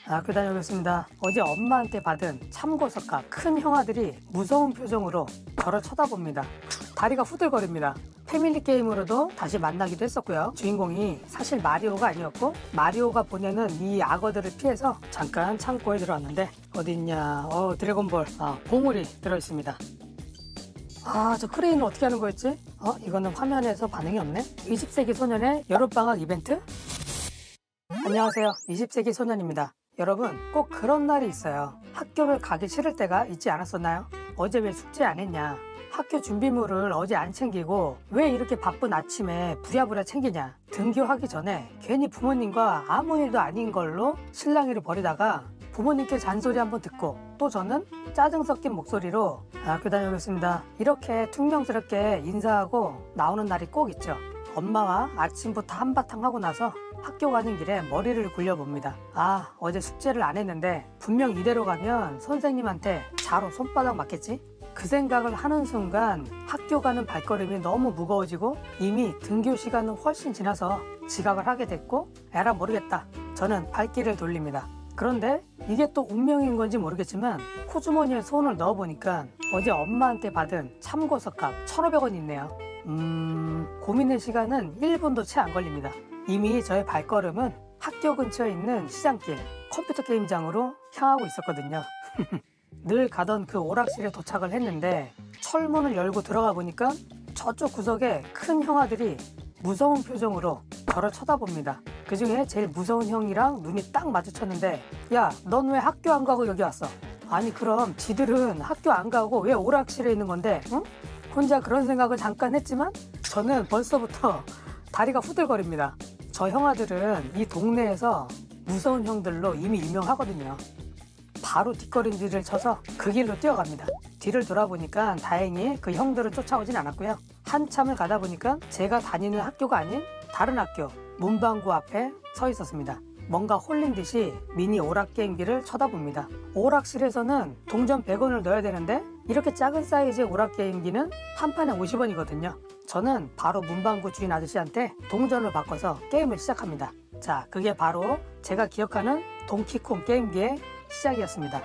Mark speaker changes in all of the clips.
Speaker 1: 학교 다녀오겠습니다. 어제 엄마한테 받은 참고서값. 큰 형아들이 무서운 표정으로 저를 쳐다봅니다. 다리가 후들거립니다. 패밀리 게임으로도 다시 만나기도 했었고요. 주인공이 사실 마리오가 아니었고 마리오가 보내는 이 악어들을 피해서 잠깐 창고에 들어왔는데 어디 있냐. 드래곤볼 보물이 들어있습니다. 저 크레인을 어떻게 하는 거였지? 이거는 화면에서 반응이 없네. 20세기 소년의 여름방학 이벤트? 안녕하세요. 20세기 소년입니다. 여러분, 꼭 그런 날이 있어요. 학교를 가기 싫을 때가 있지 않았었나요? 어제 왜 숙제 안 했냐? 학교 준비물을 어제 안 챙기고 왜 이렇게 바쁜 아침에 부랴부랴 챙기냐? 등교하기 전에 괜히 부모님과 아무 일도 아닌 걸로 실랑이를 벌이다가 부모님께 잔소리 한번 듣고 또 저는 짜증 섞인 목소리로 학교 다녀오겠습니다. 이렇게 퉁명스럽게 인사하고 나오는 날이 꼭 있죠. 엄마와 아침부터 한바탕 하고 나서 학교 가는 길에 머리를 굴려봅니다. 어제 숙제를 안 했는데 분명 이대로 가면 선생님한테 자로 손바닥 맞겠지? 그 생각을 하는 순간 학교 가는 발걸음이 너무 무거워지고 이미 등교 시간은 훨씬 지나서 지각을 하게 됐고 에라 모르겠다. 저는 발길을 돌립니다. 그런데 이게 또 운명인 건지 모르겠지만 코주머니에 손을 넣어보니까 어제 엄마한테 받은 참고서값 1,500원 있네요. 고민의 시간은 1분도 채 안 걸립니다. 이미 저의 발걸음은 학교 근처에 있는 시장길 컴퓨터 게임장으로 향하고 있었거든요. 늘 가던 그 오락실에 도착을 했는데 철문을 열고 들어가 보니까 저쪽 구석에 큰 형아들이 무서운 표정으로 저를 쳐다봅니다. 그 중에 제일 무서운 형이랑 눈이 딱 마주쳤는데 야, 넌 왜 학교 안 가고 여기 왔어? 아니 그럼 지들은 학교 안 가고 왜 오락실에 있는 건데? 응? 혼자 그런 생각을 잠깐 했지만 저는 벌써부터 다리가 후들거립니다. 저 형아들은 이 동네에서 무서운 형들로 이미 유명하거든요. 바로 뒷걸음질을 쳐서 그 길로 뛰어갑니다. 뒤를 돌아보니까 다행히 그 형들은 쫓아오진 않았고요. 한참을 가다 보니까 제가 다니는 학교가 아닌 다른 학교 문방구 앞에 서 있었습니다. 뭔가 홀린 듯이 미니 오락게임기를 쳐다봅니다. 오락실에서는 동전 100원을 넣어야 되는데 이렇게 작은 사이즈의 오락게임기는 한 판에 50원이거든요. 저는 바로 문방구 주인 아저씨한테 동전을 바꿔서 게임을 시작합니다. 자, 그게 바로 제가 기억하는 동키콩 게임기의 시작이었습니다.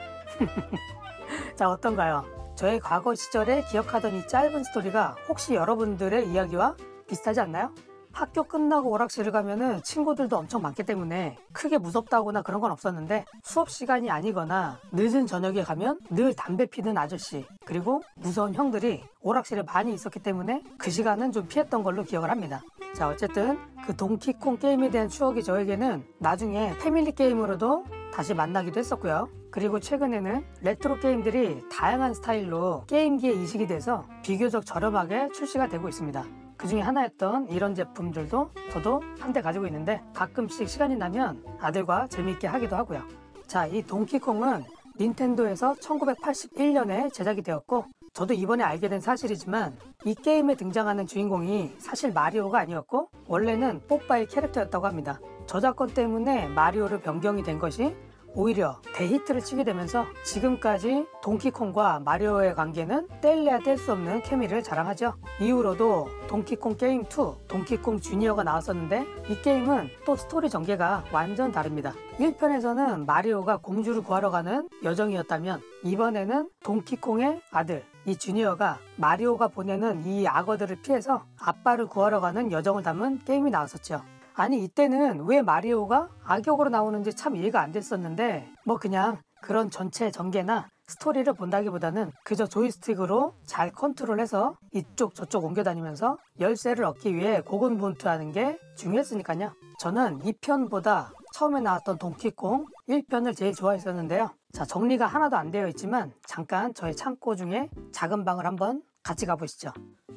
Speaker 1: 자, 어떤가요? 저의 과거 시절에 기억하던 이 짧은 스토리가 혹시 여러분들의 이야기와 비슷하지 않나요? 학교 끝나고 오락실을 가면은 친구들도 엄청 많기 때문에 크게 무섭다거나 그런 건 없었는데 수업 시간이 아니거나 늦은 저녁에 가면 늘 담배 피는 아저씨 그리고 무서운 형들이 오락실에 많이 있었기 때문에 그 시간은 좀 피했던 걸로 기억을 합니다. 자, 어쨌든 그 동키콩 게임에 대한 추억이 저에게는 나중에 패밀리 게임으로도 다시 만나기도 했었고요. 그리고 최근에는 레트로 게임들이 다양한 스타일로 게임기에 이식이 돼서 비교적 저렴하게 출시가 되고 있습니다. 그 중에 하나였던 이런 제품들도 저도 한 대 가지고 있는데 가끔씩 시간이 나면 아들과 재미있게 하기도 하고요. 자, 이 동키콩은 닌텐도에서 1981년에 제작이 되었고 저도 이번에 알게 된 사실이지만 이 게임에 등장하는 주인공이 사실 마리오가 아니었고 원래는 뽀빠이 캐릭터였다고 합니다. 저작권 때문에 마리오로 변경이 된 것이 오히려 대히트를 치게 되면서 지금까지 동키콩과 마리오의 관계는 뗄래야 뗄 수 없는 케미를 자랑하죠. 이후로도 동키콩 게임 2, 동키콩 주니어가 나왔었는데 이 게임은 또 스토리 전개가 완전 다릅니다. 1편에서는 마리오가 공주를 구하러 가는 여정이었다면 이번에는 동키콩의 아들 이 주니어가 마리오가 보내는 이 악어들을 피해서 아빠를 구하러 가는 여정을 담은 게임이 나왔었죠. 아니 이때는 왜 마리오가 악역으로 나오는지 참 이해가 안 됐었는데 그냥 그런 전체 전개나 스토리를 본다기보다는 그저 조이스틱으로 잘 컨트롤해서 이쪽 저쪽 옮겨다니면서 열쇠를 얻기 위해 고군분투하는 게 중요했으니까요. 저는 2편보다 처음에 나왔던 동키콩 1편을 제일 좋아했었는데요. 자, 정리가 하나도 안 되어 있지만 잠깐 저의 창고 중에 작은 방을 한번 같이 가보시죠.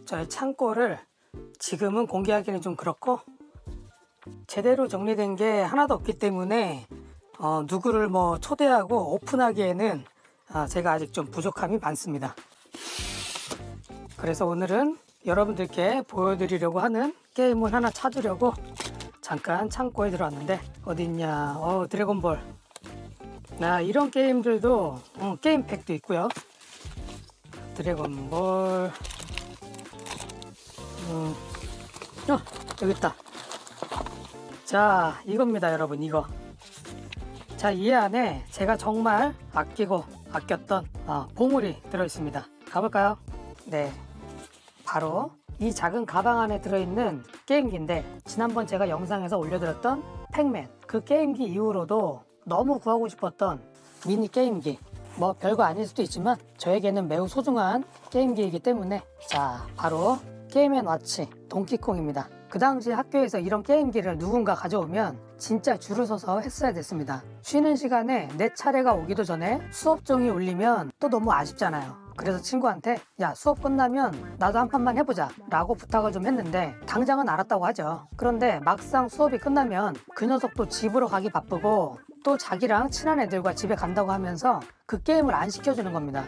Speaker 1: 저의 창고를 지금은 공개하기는 좀 그렇고 제대로 정리된 게 하나도 없기 때문에 누구를 초대하고 오픈하기에는 제가 아직 좀 부족함이 많습니다. 그래서 오늘은 여러분들께 보여드리려고 하는 게임을 하나 찾으려고 잠깐 창고에 들어왔는데 어디 있냐. 드래곤볼. 이런 게임들도 게임팩도 있고요. 드래곤볼. 여기 있다. 자, 이겁니다 여러분. 이거 자, 이 안에 제가 정말 아끼고 아꼈던 보물이 들어있습니다. 가볼까요? 네, 바로 이 작은 가방 안에 들어있는 게임기인데, 지난번 제가 영상에서 올려드렸던 팩맨, 그 게임기 이후로도 너무 구하고 싶었던 미니 게임기. 뭐 별거 아닐 수도 있지만 저에게는 매우 소중한 게임기이기 때문에, 자, 바로 게임앤워치 동키콩입니다. 그 당시 학교에서 이런 게임기를 누군가 가져오면 진짜 줄을 서서 했어야 됐습니다. 쉬는 시간에 내 차례가 오기도 전에 수업종이 울리면 또 너무 아쉽잖아요. 그래서 친구한테 야, 수업 끝나면 나도 한 판만 해보자 라고 부탁을 좀 했는데, 당장은 알았다고 하죠. 그런데 막상 수업이 끝나면 그 녀석도 집으로 가기 바쁘고 또 자기랑 친한 애들과 집에 간다고 하면서 그 게임을 안 시켜주는 겁니다.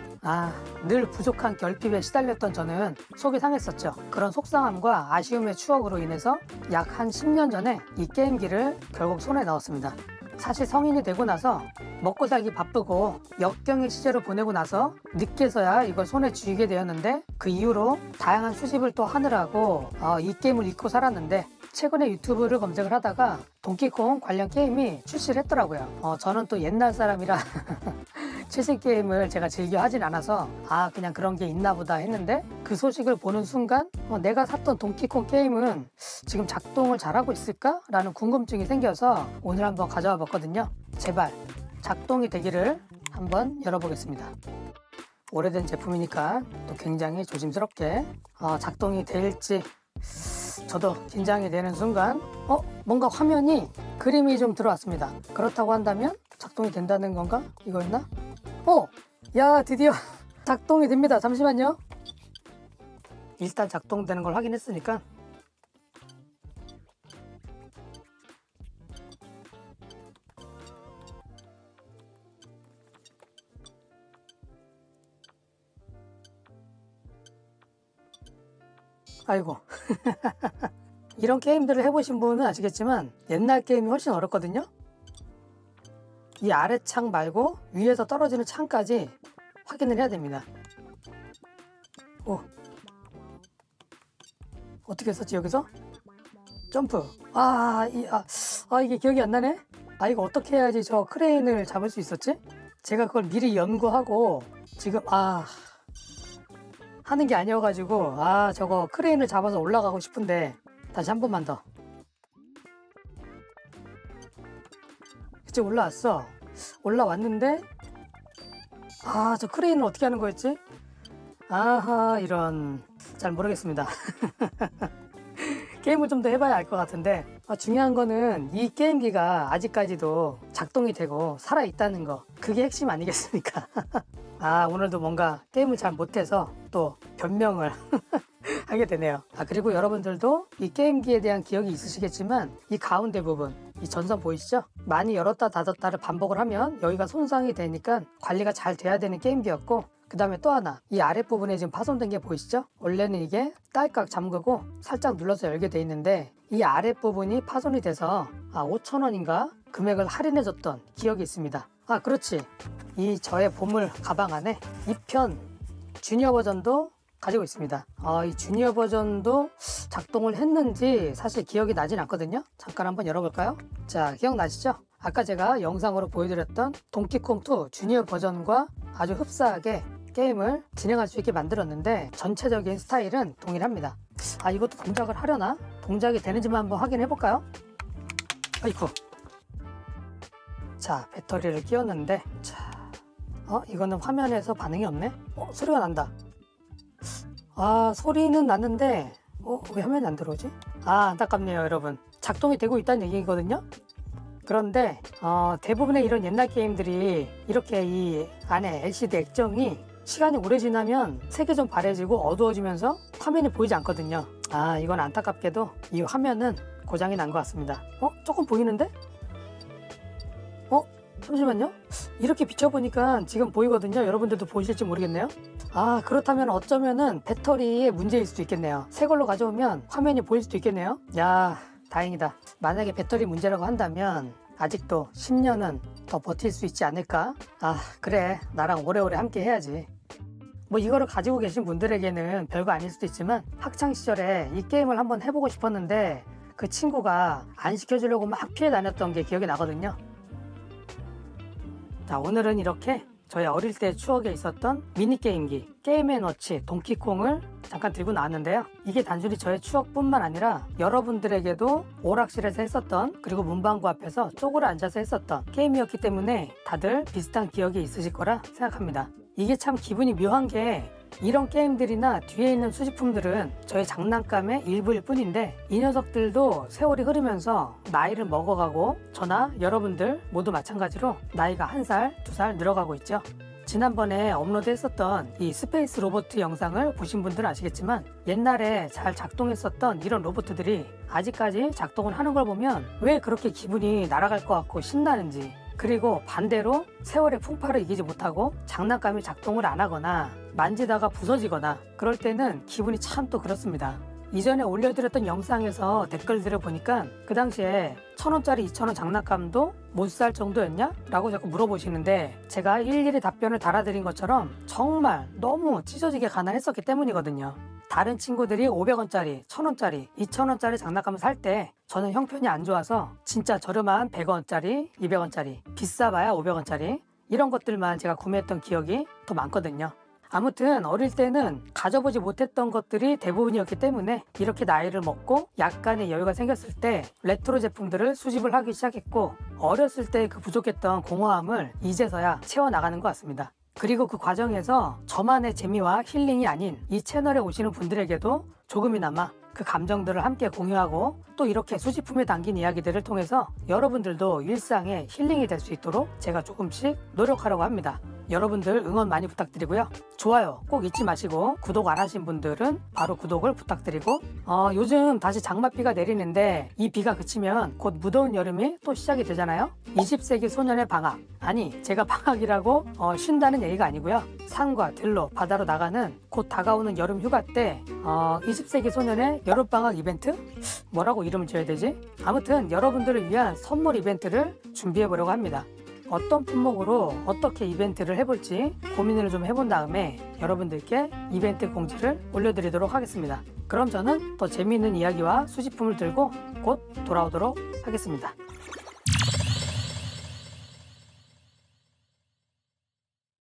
Speaker 1: 늘 부족한 결핍에 시달렸던 저는 속이 상했었죠. 그런 속상함과 아쉬움의 추억으로 인해서 약 한 10년 전에 이 게임기를 결국 손에 넣었습니다. 사실 성인이 되고 나서 먹고 살기 바쁘고 역경의 시절을 보내고 나서 늦게서야 이걸 손에 쥐게 되었는데, 그 이후로 다양한 수집을 또 하느라고 이 게임을 잊고 살았는데, 최근에 유튜브를 검색을 하다가 동키콩 관련 게임이 출시를 했더라고요. 저는 또 옛날 사람이라 최신 게임을 제가 즐겨 하진 않아서 그냥 그런 게 있나 보다 했는데, 그 소식을 보는 순간 내가 샀던 동키콩 게임은 지금 작동을 잘하고 있을까? 라는 궁금증이 생겨서 오늘 한번 가져와 봤거든요. 제발 작동이 되기를 한번 열어보겠습니다. 오래된 제품이니까 또 굉장히 조심스럽게 작동이 될지 저도 긴장이 되는 순간 뭔가 화면이 그림이 좀 들어왔습니다. 그렇다고 한다면 작동이 된다는 건가? 이거였나? 야, 드디어 작동이 됩니다. 잠시만요. 일단 작동되는 걸 확인했으니까 아이고 이런 게임들을 해보신 분은 아시겠지만 옛날 게임이 훨씬 어렵거든요. 이 아래 창 말고 위에서 떨어지는 창까지 확인을 해야 됩니다. 어떻게 했었지 여기서? 점프. 이게 기억이 안 나네. 이거 어떻게 해야지 저 크레인을 잡을 수 있었지? 제가 그걸 미리 연구하고 지금 하는 게 아니어가지고 저거 크레인을 잡아서 올라가고 싶은데, 다시 한 번만 더. 그치, 올라왔는데 저 크레인을 어떻게 하는 거였지? 이런, 잘 모르겠습니다. 게임을 좀 더 해봐야 알 것 같은데, 중요한 거는 이 게임기가 아직까지도 작동이 되고 살아있다는 거, 그게 핵심 아니겠습니까? 오늘도 뭔가 게임을 잘 못해서 또 변명을 하게 되네요. 그리고 여러분들도 이 게임기에 대한 기억이 있으시겠지만, 이 가운데 부분, 이 전선 보이시죠? 많이 열었다 닫았다를 반복을 하면 여기가 손상이 되니까 관리가 잘 돼야 되는 게임기였고, 그 다음에 또 하나, 이 아랫부분에 지금 파손된 게 보이시죠? 원래는 이게 딸깍 잠그고 살짝 눌러서 열게 돼 있는데, 이 아랫부분이 파손이 돼서 5,000원인가 금액을 할인해줬던 기억이 있습니다. 그렇지, 이 저의 보물 가방 안에 2편 주니어 버전도 가지고 있습니다. 이 주니어 버전도 작동을 했는지 사실 기억이 나진 않거든요. 잠깐 한번 열어볼까요? 자, 기억나시죠? 아까 제가 영상으로 보여드렸던 동키콩2 주니어 버전과 아주 흡사하게 게임을 진행할 수 있게 만들었는데, 전체적인 스타일은 동일합니다. 이것도 동작을 하려나? 동작이 되는지만 한번 확인해 볼까요? 아이쿠. 자, 배터리를 끼웠는데, 이거는 화면에서 반응이 없네? 소리가 난다. 소리는 났는데 왜 화면이 안 들어오지? 안타깝네요 여러분. 작동이 되고 있다는 얘기거든요. 그런데 대부분의 이런 옛날 게임들이 이렇게 이 안에 LCD 액정이 시간이 오래 지나면 색이 좀 바래지고 어두워지면서 화면이 보이지 않거든요. 이건 안타깝게도 이 화면은 고장이 난 것 같습니다. 조금 보이는데? 잠시만요. 이렇게 비춰보니까 지금 보이거든요. 여러분들도 보이실지 모르겠네요. 그렇다면 어쩌면은 배터리의 문제일 수도 있겠네요. 새 걸로 가져오면 화면이 보일 수도 있겠네요. 야, 다행이다. 만약에 배터리 문제라고 한다면 아직도 10년은 더 버틸 수 있지 않을까? 그래, 나랑 오래오래 함께 해야지. 뭐 이거를 가지고 계신 분들에게는 별거 아닐 수도 있지만, 학창시절에 이 게임을 한번 해보고 싶었는데 그 친구가 안 시켜주려고 막 피해 다녔던 게 기억이 나거든요. 자, 오늘은 이렇게 저희 어릴 때 추억에 있었던 미니게임기 게임앤워치 동키콩을 잠깐 들고 나왔는데요. 이게 단순히 저의 추억뿐만 아니라 여러분들에게도 오락실에서 했었던, 그리고 문방구 앞에서 쪼그려 앉아서 했었던 게임이었기 때문에 다들 비슷한 기억이 있으실 거라 생각합니다. 이게 참 기분이 묘한 게, 이런 게임들이나 뒤에 있는 수집품들은 저의 장난감의 일부일 뿐인데, 이 녀석들도 세월이 흐르면서 나이를 먹어가고 저나 여러분들 모두 마찬가지로 나이가 1살, 2살 늘어가고 있죠. 지난번에 업로드했었던 이 스페이스 로봇 영상을 보신 분들은 아시겠지만, 옛날에 잘 작동했었던 이런 로봇들이 아직까지 작동을 하는 걸 보면 왜 그렇게 기분이 날아갈 것 같고 신나는지, 그리고 반대로 세월의 풍파를 이기지 못하고 장난감이 작동을 안 하거나 만지다가 부서지거나 그럴 때는 기분이 참 또 그렇습니다. 이전에 올려드렸던 영상에서 댓글들을 보니까 그 당시에 1,000원짜리 2,000원 장난감도 못 살 정도였냐? 라고 자꾸 물어보시는데, 제가 일일이 답변을 달아드린 것처럼 정말 너무 찢어지게 가난했었기 때문이거든요. 다른 친구들이 500원짜리, 1,000원짜리, 2,000원짜리 장난감을 살 때 저는 형편이 안 좋아서 진짜 저렴한 100원짜리, 200원짜리, 비싸봐야 500원짜리 이런 것들만 제가 구매했던 기억이 더 많거든요. 아무튼 어릴 때는 가져보지 못했던 것들이 대부분이었기 때문에 이렇게 나이를 먹고 약간의 여유가 생겼을 때 레트로 제품들을 수집을 하기 시작했고, 어렸을 때 그 부족했던 공허함을 이제서야 채워나가는 것 같습니다. 그리고 그 과정에서 저만의 재미와 힐링이 아닌 이 채널에 오시는 분들에게도 조금이나마 그 감정들을 함께 공유하고, 또 이렇게 수집품에 담긴 이야기들을 통해서 여러분들도 일상의 힐링이 될 수 있도록 제가 조금씩 노력하려고 합니다. 여러분들 응원 많이 부탁드리고요. 좋아요 꼭 잊지 마시고, 구독 안 하신 분들은 바로 구독을 부탁드리고, 요즘 다시 장맛비가 내리는데 이 비가 그치면 곧 무더운 여름이 또 시작이 되잖아요. 20세기 소년의 방학, 아니 제가 방학이라고 쉰다는 얘기가 아니고요. 산과 들로 바다로 나가는 곧 다가오는 여름 휴가 때 20세기 소년의 여름방학 이벤트? 뭐라고 이름을 지어야 되지? 아무튼 여러분들을 위한 선물 이벤트를 준비해 보려고 합니다. 어떤 품목으로 어떻게 이벤트를 해볼지 고민을 좀 해본 다음에 여러분들께 이벤트 공지를 올려드리도록 하겠습니다. 그럼 저는 더 재미있는 이야기와 수집품을 들고 곧 돌아오도록 하겠습니다.